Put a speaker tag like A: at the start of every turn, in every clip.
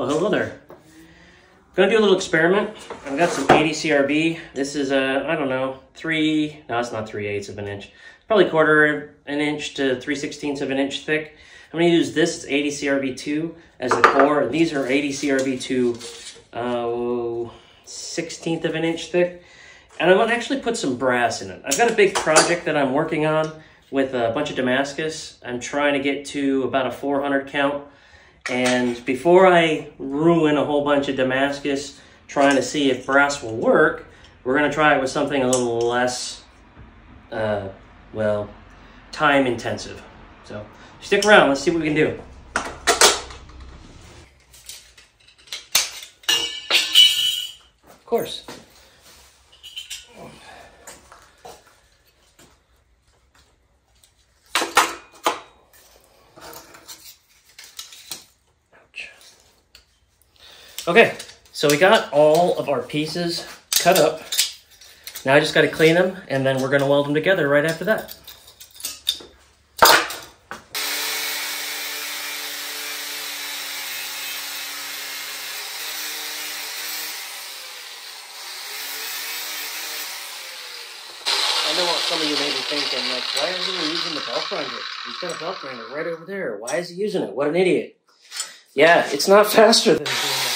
A: Well, hello there. I'm gonna do a little experiment. I've got some 80 CRB. This is a, I don't know, no, it's not 3/8 of an inch. It's probably 1/4 an inch to 3/16 of an inch thick. I'm gonna use this 80 CRB2 as the core. These are 80 CRB2 1/16 of an inch thick. And I'm gonna actually put some brass in it. I've got a big project that I'm working on with a bunch of Damascus. I'm trying to get to about a 400 count. And before I ruin a whole bunch of Damascus trying to see if brass will work, we're going to try it with something a little less, well, time intensive. So stick around, let's see what we can do. Of course. Okay, so we got all of our pieces cut up. Now I just got to clean them, and then we're going to weld them together right after that. I know what some of you may be thinking, like, why isn't he using the belt grinder? He's got a belt grinder right over there. Why is he using it? What an idiot. Yeah, it's not faster than doing that.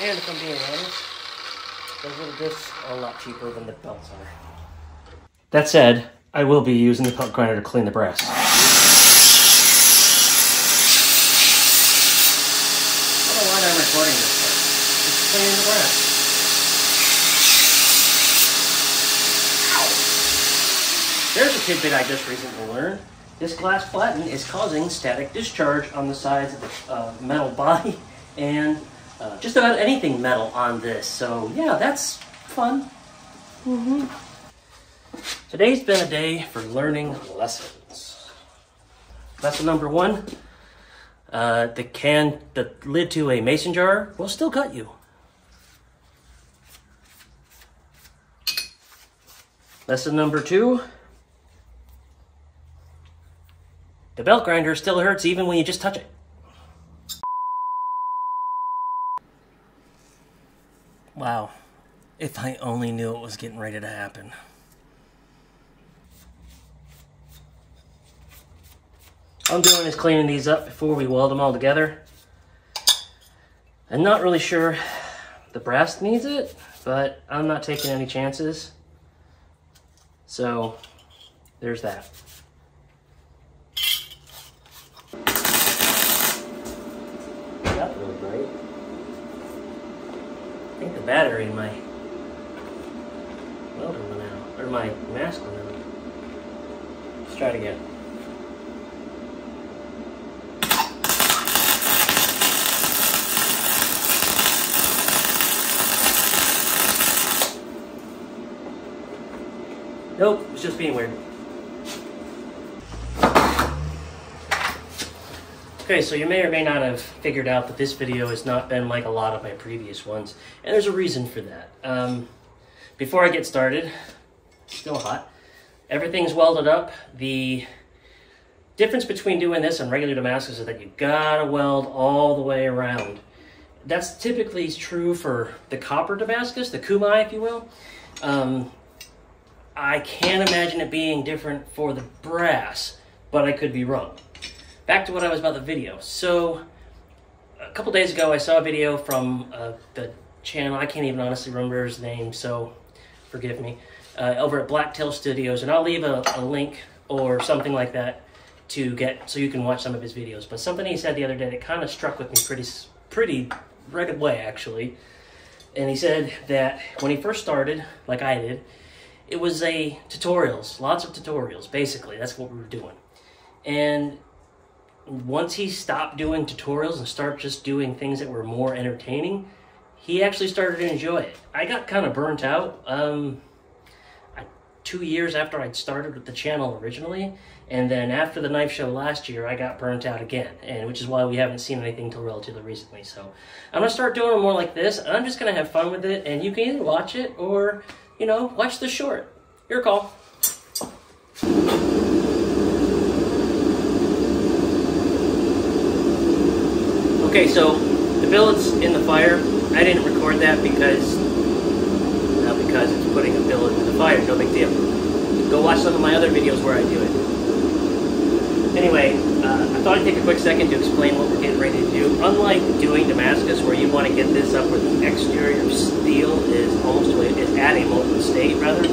A: And if I'm being honest, those little discs are a lot cheaper than the belts are. That said, I will be using the belt grinder to clean the brass. I don't know why I'm recording this part. It's cleaning the brass. There's a tidbit I just recently learned. This glass platen is causing static discharge on the sides of the metal body and just about anything metal on this. So yeah, that's fun. Today's been a day for learning lessons. Lesson number 1, the lid to a mason jar will still cut you. Lesson number 2, the belt grinder still hurts even when you just touch it. Wow, if I only knew it was getting ready to happen. All I'm doing is cleaning these up before we weld them all together. I'm not really sure the brass needs it, but I'm not taking any chances. So, there's that. That's really bright. I think the battery in my welder went out, or my mask went out. Let's try it again. Nope, it's just being weird. Okay, so you may or may not have figured out that this video has not been like a lot of my previous ones, and there's a reason for that. Before I get started, still hot, everything's welded up. The difference between doing this and regular Damascus is that you gotta weld all the way around. That's typically true for the copper Damascus, the CuZnMai, if you will. I can't imagine it being different for the brass, but I could be wrong. Back to what I was about the video. So, a couple days ago I saw a video from the channel, I can't even honestly remember his name, so forgive me, over at Blacktail Studios, and I'll leave a link or something like that to get, so you can watch some of his videos. But something he said the other day that kind of struck with me pretty right away, actually. And he said that when he first started, like I did, it was tutorials, lots of tutorials, basically. That's what we were doing. And once he stopped doing tutorials and started just doing things that were more entertaining, he actually started to enjoy it. I got kind of burnt out 2 years after I'd started with the channel originally, and then after the knife show last year, I got burnt out again, and which is why we haven't seen anything till relatively recently. So I'm gonna start doing it more like this, and I'm just gonna have fun with it, and you can either watch it or, you know, watch the short. Your call. Okay, so the billets in the fire, I didn't record that because it's putting a billet in the fire, no big deal. Go watch some of my other videos where I do it. Anyway, I thought I'd take a quick second to explain what we're getting ready to do. Unlike doing Damascus, where you want to get this up where the exterior steel is at a molten state, rather,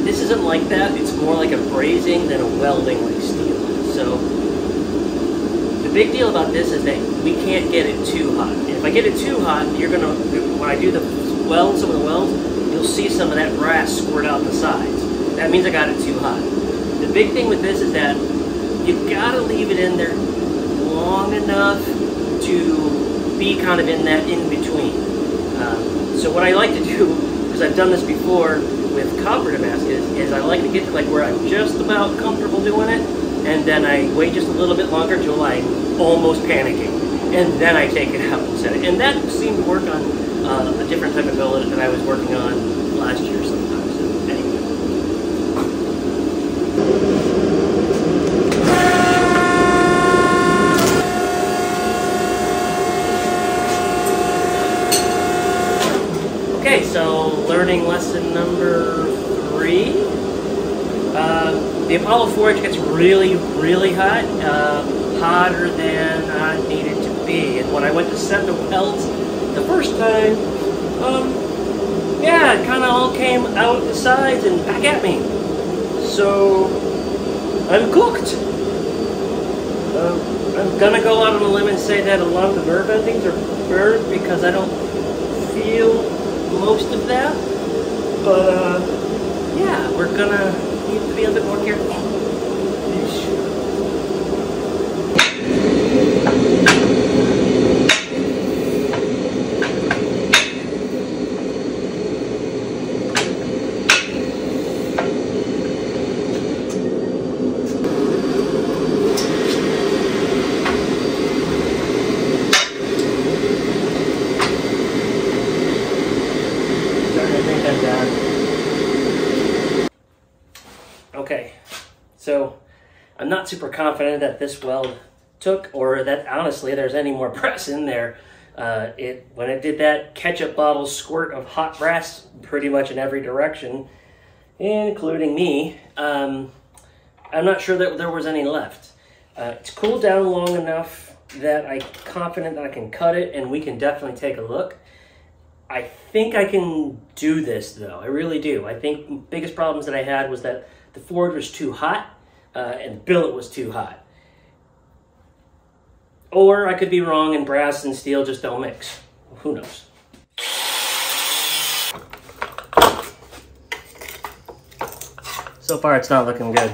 A: this isn't like that. It's more like a brazing than a welding like steel. So the big deal about this is that we can't get it too hot. And if I get it too hot, when I do some of the welds, you'll see some of that brass squirt out the sides. That means I got it too hot. The big thing with this is that you've got to leave it in there long enough to be kind of in that in-between. So what I like to do, because I've done this before with copper Damascus, is I like to get to like where I'm just about comfortable doing it, and then I wait just a little bit longer till I'm almost panicking, and then I take it out and set it. And that seemed to work on a different type of billet that I was working on last year sometimes. So anyway. Okay, so learning lesson number 3. The Apollo forge gets really, really hot, hotter than I needed to be. And when I went to set the welds the first time, yeah, it kind of all came out the sides and back at me. So I'm cooked. I'm gonna go out on a limb and say that a lot of the nerve endings are burned because I don't feel most of that. But yeah, we're gonna need to be a bit more careful. Okay, so I'm not super confident that this weld took, or that honestly there's any more brass in there. When it did that ketchup bottle squirt of hot brass pretty much in every direction, including me, I'm not sure that there was any left. It's cooled down long enough that I'm confident that I can cut it, and we can definitely take a look. I think I can do this though, I really do. I think the biggest problems that I had was that the forge was too hot, and the billet was too hot. Or I could be wrong and brass and steel just don't mix. Who knows? So far it's not looking good.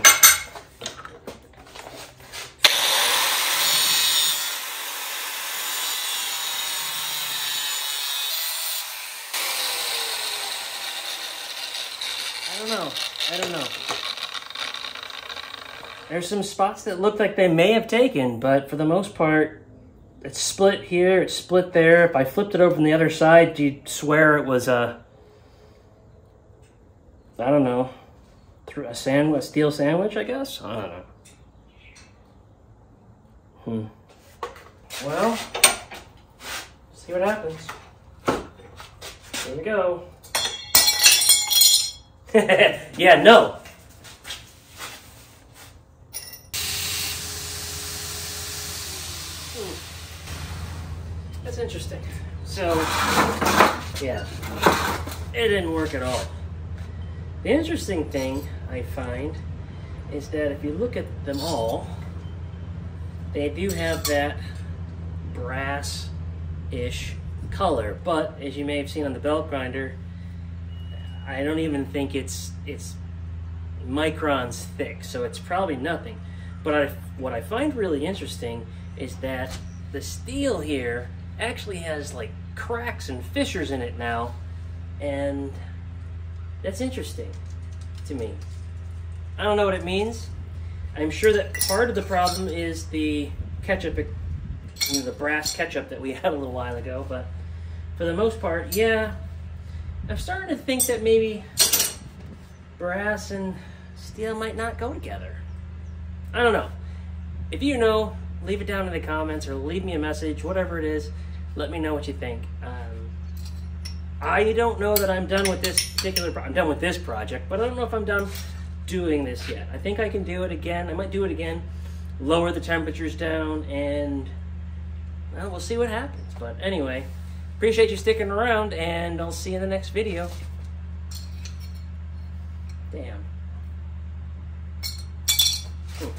A: I don't know. There's some spots that look like they may have taken, but for the most part, it's split here, it's split there. If I flipped it over from the other side, you'd swear it was a, I don't know, a steel sandwich, I guess? I don't know. Well, see what happens. Here we go. Yeah, no. That's interesting. So, yeah, it didn't work at all. The interesting thing I find is that if you look at them all, they do have that brass-ish color, but as you may have seen on the belt grinder, I don't even think it's microns thick, so it's probably nothing. But what I find really interesting is that the steel here actually has like cracks and fissures in it now, and that's interesting to me. I don't know what it means. I'm sure that part of the problem is the ketchup, the brass ketchup that we had a little while ago, but for the most part, yeah, I'm starting to think that maybe brass and steel might not go together. I don't know. If you know, leave it down in the comments or leave me a message, whatever it is. Let me know what you think. I don't know that I'm done with this particular I'm done with this project, but I don't know if I'm done doing this yet. I think I can do it again. I might do it again, lower the temperatures down, and well, we'll see what happens. But anyway, appreciate you sticking around, and I'll see you in the next video. Damn. Ooh.